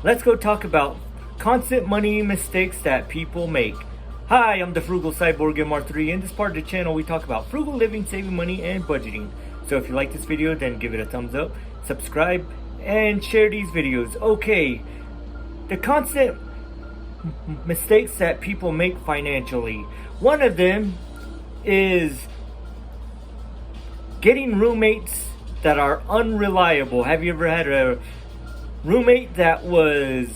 let's go talk about constant money mistakes that people make. Hi, I'm the Frugal Cyborg MR3. In this part of the channel, we talk about frugal living, saving money, and budgeting. So if you like this video, then give it a thumbs up, subscribe, and share these videos. Okay, the constant mistakes that people make financially. One of them is getting roommates that are unreliable. Have you ever had a roommate that was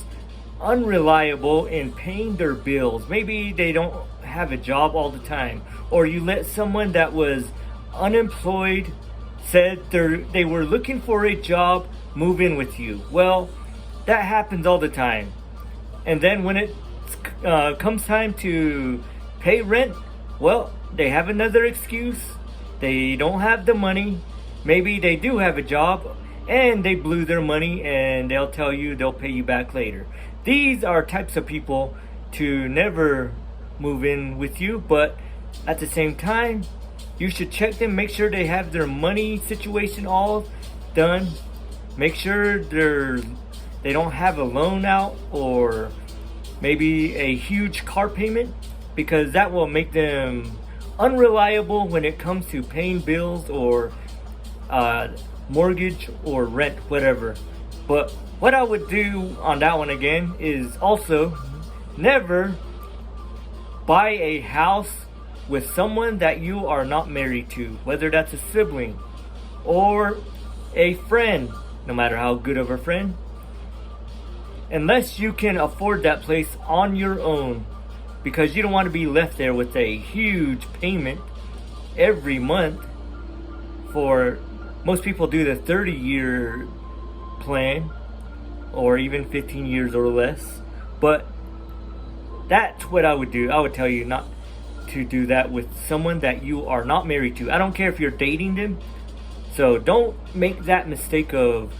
unreliable in paying their bills? Maybe they don't have a job all the time, or you let someone that was unemployed said they were looking for a job move in with you. Well, that happens all the time. And then when it comes time to pay rent, well, they have another excuse. They don't have the money. Maybe they do have a job and they blew their money, and they'll tell you they'll pay you back later. These are types of people to never move in with you, but at the same time, you should check them, make sure they have their money situation all done. Make sure they don't have a loan out or maybe a huge car payment, because that will make them unreliable when it comes to paying bills or mortgage or rent, whatever. But what I would do on that one again is also never buy a house with someone that you are not married to, whether that's a sibling or a friend, no matter how good of a friend, unless you can afford that place on your own, because you don't want to be left there with a huge payment every month. For most people do the 30-year plan, or even 15 years or less. But that's what I would do. I would tell you not to do that with someone that you are not married to. I don't care if you're dating them. So don't make that mistake of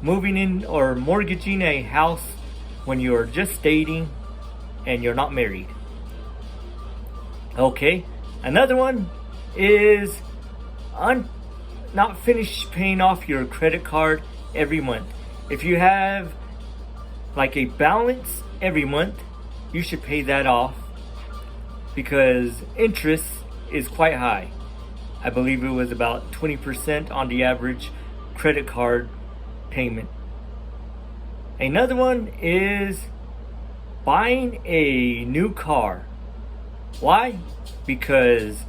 moving in or mortgaging a house when you're just dating and you're not married. Okay, another one is not finish paying off your credit card every month. If you have like a balance every month, you should pay that off, because interest is quite high. I believe it was about 20% on the average credit card payment. Another one is buying a new car. Why? Because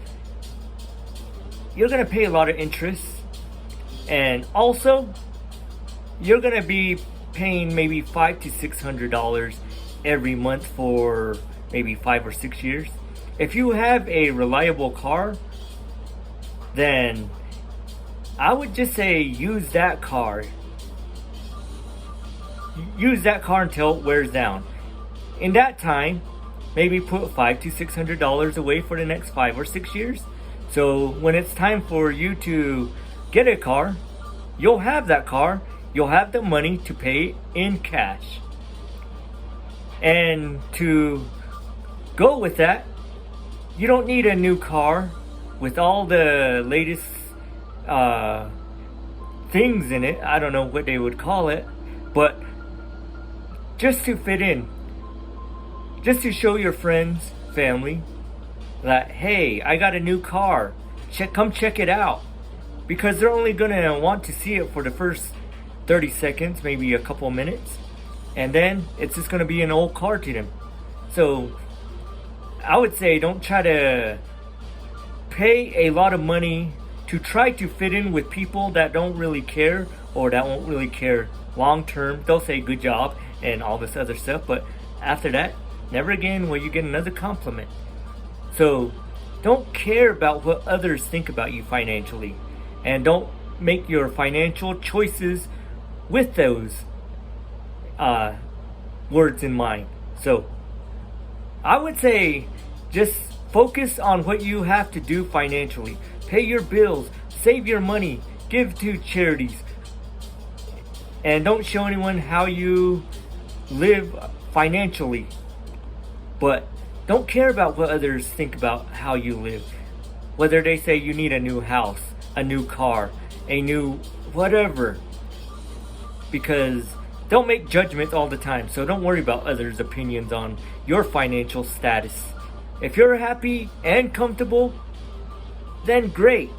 you're going to pay a lot of interest, and also you're going to be paying maybe $500 to $600 every month for maybe 5 or 6 years. If you have a reliable car, then I would just say use that car. Use that car until it wears down. In that time, maybe put $500 to $600 away for the next 5 or 6 years. So when it's time for you to get a car, you'll have that car. You'll have the money to pay in cash. And to go with that, you don't need a new car with all the latest things in it. I don't know what they would call it, but just to fit in, just to show your friends, family, that hey, I got a new car, come check it out. Because they're only gonna want to see it for the first 30 seconds, maybe a couple minutes, and then it's just gonna be an old car to them. So I would say don't try to pay a lot of money to try to fit in with people that don't really care, or that won't really care long term. They'll say good job and all this other stuff, but after that, never again will you get another compliment. So don't care about what others think about you financially, and don't make your financial choices with those words in mind. So I would say just focus on what you have to do financially. Pay your bills, save your money, give to charities, and don't show anyone how you live financially. But don't care about what others think about how you live. Whether they say you need a new house, a new car, a new whatever. Because They'll make judgments all the time, so don't worry about others' opinions on your financial status. If you're happy and comfortable, then great.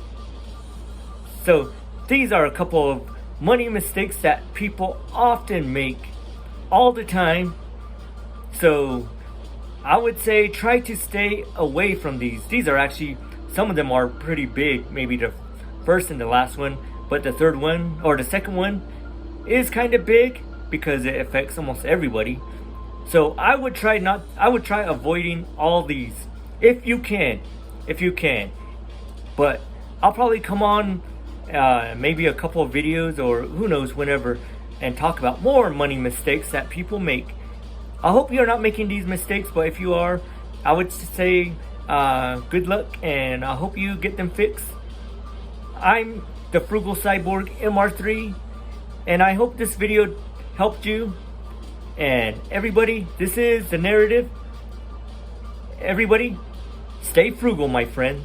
So these are a couple of money mistakes that people often make all the time. So I would say try to stay away from these. These are actually, some of them are pretty big, maybe the first and the last one, but the third one or the second one is kind of big because it affects almost everybody. So I would try avoiding all these if you can. But I'll probably come on maybe a couple of videos or who knows whenever and talk about more money mistakes that people make. I hope you're not making these mistakes, but if you are, I would say good luck and I hope you get them fixed. I'm the Frugal Cyborg MR3 and I hope this video helped you. And everybody, this is The Narrative. Everybody, stay frugal, my friends.